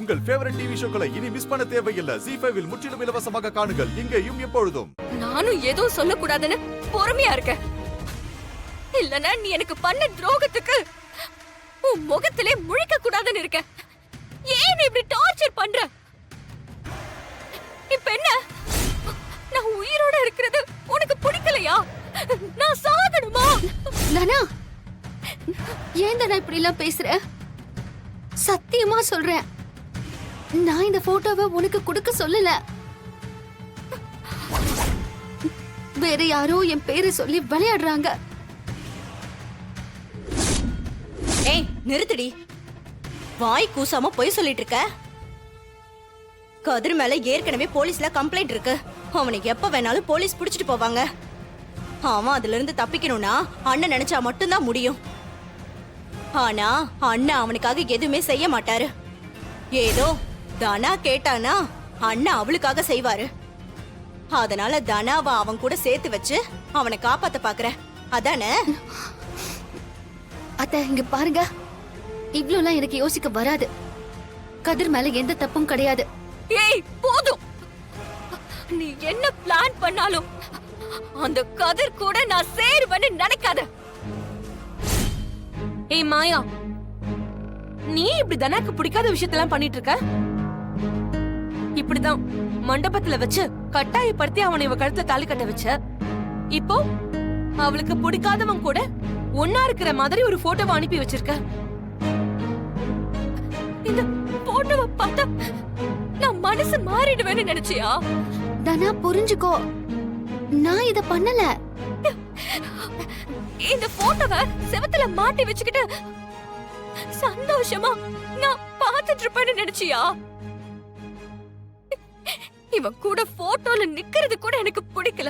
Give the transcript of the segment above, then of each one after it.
உங்கள் favourite TV ஷோக்களை இனி miss பண்ண தேவையில்லை. ஜீ5 இல் முற்றிலும் இலவசமாக காணுங்கள். இங்கேயும் எப்பொழுதும். நானும் ஏதோ சொல்லக்கூடாதுன்னு பொறுமையா இருக்கேன். இல்லனா நீ எனக்கு பண்ண துரோகத்துக்கு உன் முகத்திலே முழிக்க கூடாதுன்னு இருக்க. ஏன் இப்படி டார்ச்சர் பண்ற? இப்ப என்ன? நான் உயிரோட இருக்கிறது உனக்கு பிடிக்கலையா? நான் சாகணுமா? நானா ஏன் தானா இப்படி எல்லாம் பேசுற? சத்தியமா சொல்றேன், நான் இந்த போட்டோவை உனக்கு கொடுக்க சொல்லல. வேற யாரோ என் பேரை சொல்லி விளையாடுறாங்க. ஏய் நிறுத்துடி, வாய் கூசாம பொய் சொல்லிட்டு இருக்க. கதிர் மேல ஏற்கனவே போலீஸ்ல கம்ப்ளைண்ட் இருக்கு. அவனுக்கு எப்ப வேணாலும் போலீஸ் புடிச்சிட்டு போவாங்க. அவன் அதுல இருந்து தப்பிக்கணும்னா அண்ணன் நினைச்சா மட்டும்தான் முடியும். ஆனா அண்ணன் அவனுக்காக எதுவுமே செய்ய மாட்டாரு. ஏதோ தனா கேட்டானா அண்ணன் அவளுக்காக செய்வாரு. அதனால தனாவை அவன் கூட சேர்த்து வச்சு அவனை காப்பாத்த பாக்குற, அதானே? அத்த இங்க பாருங்க, இவ்ளோலாம் எனக்கு யோசிக்க வராது. கதிர் மேல எந்த தப்பும் கிடையாது. ஏய் போதும், நீ என்ன பிளான் பண்ணாலும் அந்த கதிர் கூட நான் சேருவேன்னு நினைக்காத. ஏய் மாயா, நீ இப்படி தனாக்கு பிடிக்காத விஷயத்தெல்லாம் பண்ணிட்டு இருக்க. இப்படிதான் மண்டபத்துல வச்சு கட்டாயப்படுத்தி அவனை இவ கழுத்துல தாலி கட்ட வச்ச. இப்போ அவளுக்கு பிடிக்காதவன் கூட ஒன்னா இருக்கிற மாதிரி ஒரு போட்டோவை அனுப்பி வச்சிருக்க. இந்த போட்டோவை பார்த்தா நான் மனசு மாறிடுவேன்னு நினைச்சியா? தனா புரிஞ்சுக்கோ, நான் இத பண்ணல. இந்த போட்டோவை செவத்துல மாட்டி வச்சுக்கிட்டு சந்தோஷமா நான் பார்த்துட்டு இருப்பேன்னு நினைச்சியா? இவன் கூட போட்டோல நிக்கிறது கூட எனக்கு பிடிக்கல.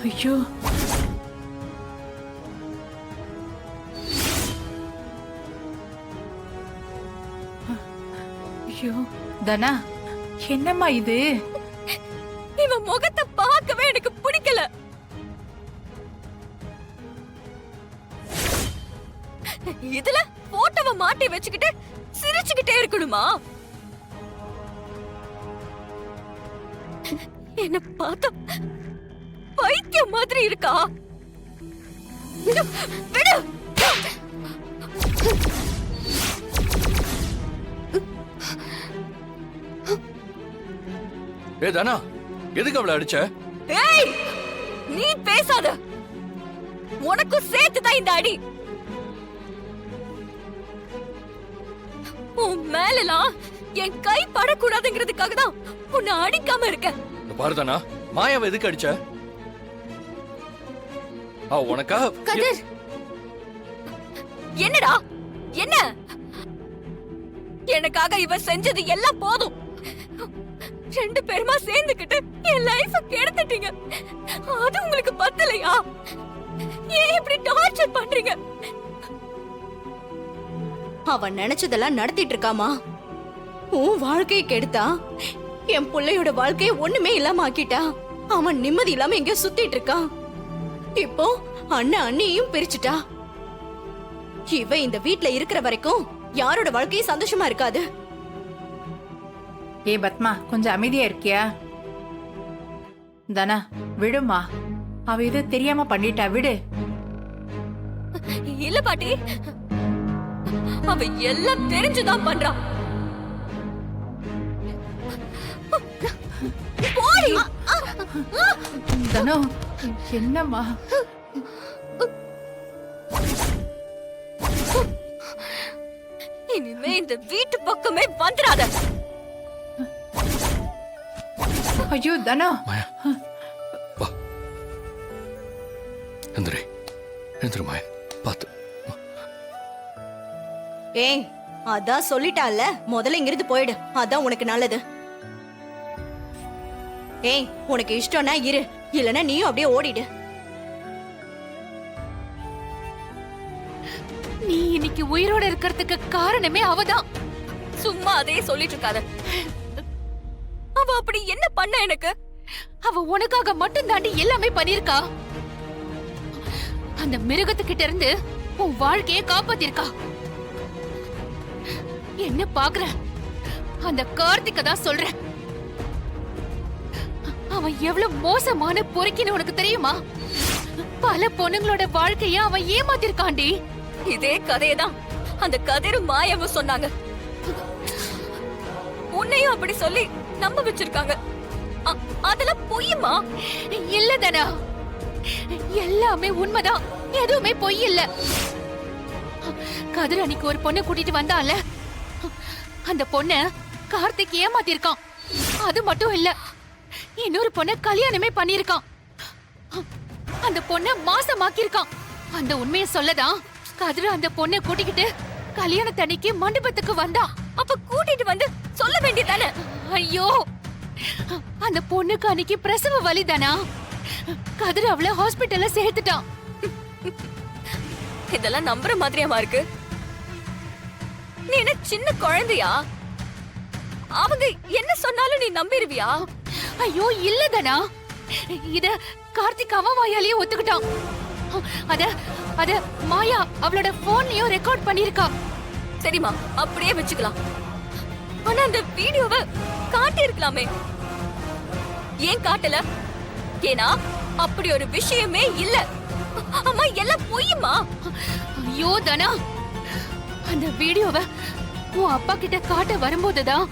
ஐயோ, ஐயோ தனா, என்னம்மா இது? இவன் முகத்தை பார்க்கவே எனக்கு பிடிக்கல. இதுல போட்டோவை மாட்டி வச்சுக்கிட்டு சிரிச்சுக்கிட்டே இருக்கணுமா? என்ன பார்த்தா பைத்தியம் மாதிரி இருக்கா? விடு. ஏ தானா, எதுக்கு அவளை அடிச்ச? ஏய், நீ பேசாத. உனக்கும் சேர்த்துதான் இந்த அடி. உன் மேலலாம் என் கை படக்கூடாதுங்கிறதுக்காக தான் உன்னை அடிக்காம இருக்க. பாரு தானா, மாயாவை எதுக்கு அடிச்ச? உனக்காக. கதிர், என்னடா என்ன? எனக்காக இவ செஞ்சது எல்லாம் போதும். ரெண்டு பேருமா சேர்ந்துக்கிட்டு என் லைஃப கெடுத்துட்டீங்க. அது உங்களுக்கு பத்தலையா? ஏன் இப்படி டார்ச்சர் பண்றீங்க? அவன் நினைச்சதெல்லாம் நடத்திட்டு இருக்காமா. உன் வாழ்க்கையை கெடுத்தா, என் பிள்ளையோட வாழ்க்கையை ஒண்ணுமே இல்லாம ஆக்கிட்டா. அவன் நிம்மதி இல்லாம எங்கேயோ சுத்திட்டு இருக்கான். இப்போ அண்ணன் அண்ணியையும் பிரிச்சுட்டா. இவ இந்த வீட்ல இருக்கிற வரைக்கும் யாரோட வாழ்க்கையும் சந்தோஷமா இருக்காது. ஏ பத்மா, கொஞ்சம் அமைதியா இருக்கியா? தனா விடுமா, அவ இது தெரியாம பண்ணிட்டா, விடு. இல்ல பாட்டி, அவ எல்லாம் தெரிஞ்சுதான் பண்றா. போடி. தனோ, என்னம்மா? இனிமே இந்த வீட்டு பக்கமே வந்துடாத. ஐயோ தனோ, மாயா வா, எந்திரி எந்திரி மாயா, பாத்து. ஏய், அதான் சொல்லிட்டால, முதல்ல இங்கிருந்து போயிடு. அதான் உனக்கு நல்லது. ஏய், உனக்கு இஷ்டம்னா இரு, இல்லனா நீயும் அப்படியே ஓடிடு. நீ இன்னைக்கு உயிரோட இருக்கிறதுக்கு காரணமே அவதான். சும்மா அதே சொல்லிட்டு இருக்காத. அவ அப்படி என்ன பண்ண எனக்கு? அவ உனக்காக மட்டும் தாண்டி எல்லாமே பண்ணிருக்கா. அந்த மிருகத்துக்கிட்ட இருந்து உன் வாழ்க்கைய காப்பாத்திருக்கா. என்ன பாக்குற? அந்த கார்த்திக்க தான் சொல்றேன். அவன் எவ்வளவு மோசமான பொறுக்கின்னு உனக்கு தெரியுமா? பல பொண்ணுங்களோட வாழ்க்கைய அவன் ஏமாத்திருக்காண்டி. இதே கதையதான் அந்த கதிரும் மாயாவும் சொன்னாங்க. உன்னையும் அப்படி சொல்லி நம்ப வச்சிருக்காங்க. அதெல்லாம் பொய்யுமா? இல்ல தானா, எல்லாமே உண்மைதான், எதுவுமே பொய் இல்ல. கதிர் அன்னைக்கு ஒரு பொண்ணை கூட்டிட்டு வந்தால, அந்த பொண்ண கார்த்திக் ஏமாத்திருக்கான். அது மட்டும் இல்ல, இன்னொரு பொண்ண கல்யாணமே பண்ணிருக்கான். அந்த பொண்ண மாசமாக்கிருக்கான். அந்த உண்மையை சொல்லதான் கதிர் அந்த பொண்ணை கூட்டிக்கிட்டு கல்யாணத்தன்னைக்கு மண்டபத்துக்கு வந்தா. அப்ப கூட்டிட்டு வந்து சொல்ல வேண்டியதானே? ஐயோ, அந்த பொண்ணுக்கு அன்னைக்கு பிரசவ வலிதானா? கதிர் அவளை ஹாஸ்பிட்டல்ல சேர்த்துட்டான். இதெல்லாம் நம்புற மாதிரியாமா இருக்கு? நீ என்ன சின்ன குழந்தையா? அவங்க என்ன சொன்னாலும் நீ நம்பிருவியா? ஐயோ இல்லதானா, இத கார்த்திக் அவன் வாயாலேயே ஒத்துக்கிட்டான். அத மாயா அவளோட போன்லயும் ரெக்கார்ட் பண்ணிருக்கா. சரிமா, அப்படியே வச்சுக்கலாம். ஆனா அந்த வீடியோவை காட்டி இருக்கலாமே, ஏன் காட்டல? ஏன்னா அப்படி ஒரு விஷயமே இல்ல. அம்மா, எல்லாம் பொய்யுமா? ஐயோ தனா, அந்த வீடியோவை உன் அப்பா கிட்ட காட்ட வரும்போதுதான்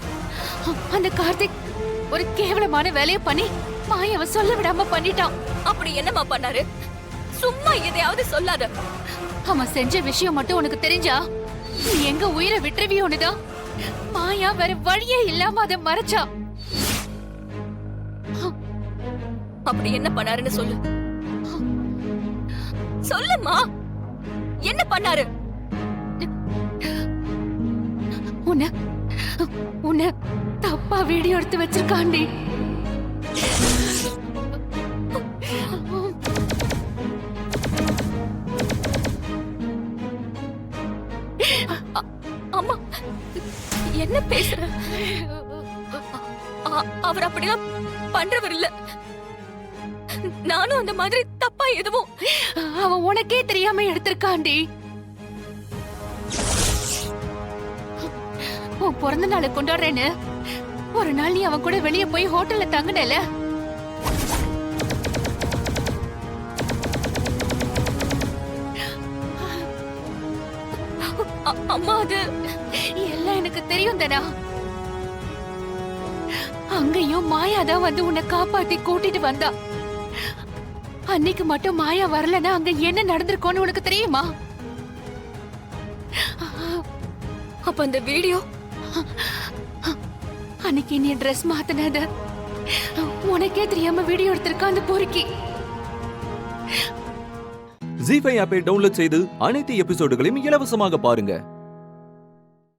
அந்த கார்த்திக் ஒரு கேவலமான வேலையை பண்ணி மாயாவை சொல்ல விடாம பண்ணிட்டான். அப்படி என்னமா பண்ணாரு? சும்மா எதையாவது சொல்லாத. அவன் செஞ்ச விஷயம் மட்டும் உனக்கு தெரிஞ்சா நீ எங்க உயிரை விட்டுருவியோன்னுதான் மாயா வேற வழியே இல்லாம அதை மறைச்சா. அப்படி என்ன பண்ணாருன்னு சொல்லு. சொல்லுமா, என்ன பண்ணாரு? உன்னை தப்பா வீடியோ எடுத்து வச்சிருக்காண்டி. அம்மா, என்ன பேசுற? அவர் அப்படிலாம் பண்றவர் இல்ல. நானும் அந்த மாதிரி தப்பா எதுவும். அவன் உனக்கே தெரியாம எடுத்திருக்காண்டி. உன் பிறந்த நாளை கொண்டாடுறேன்னு ஒரு நாள் நீ அவன் கூட வெளியே போய் ஹோட்டல்ல தங்குனல. அம்மா, அது எல்லாம் எனக்கு தெரியும் தானா. அங்கேயும் மாயாதான் வந்து உன்னை காப்பாத்தி கூட்டிட்டு வந்தா. அன்னைக்கு மட்டும் மாயா வரலன்னா அங்க என்ன நடந்திருக்கோன்னு உனக்கு தெரியுமா? அப்ப அந்த வீடியோ, அன்னைக்கு நீ ட்ரெஸ் மாத்தினத உனக்கே தெரியாம வீடியோ எடுத்திருக்க அந்த பொறுக்கி. ஜீ5 ஆப்பை டவுன்லோட் செய்து அனைத்து எபிசோடுகளையும் இலவசமாக பாருங்க.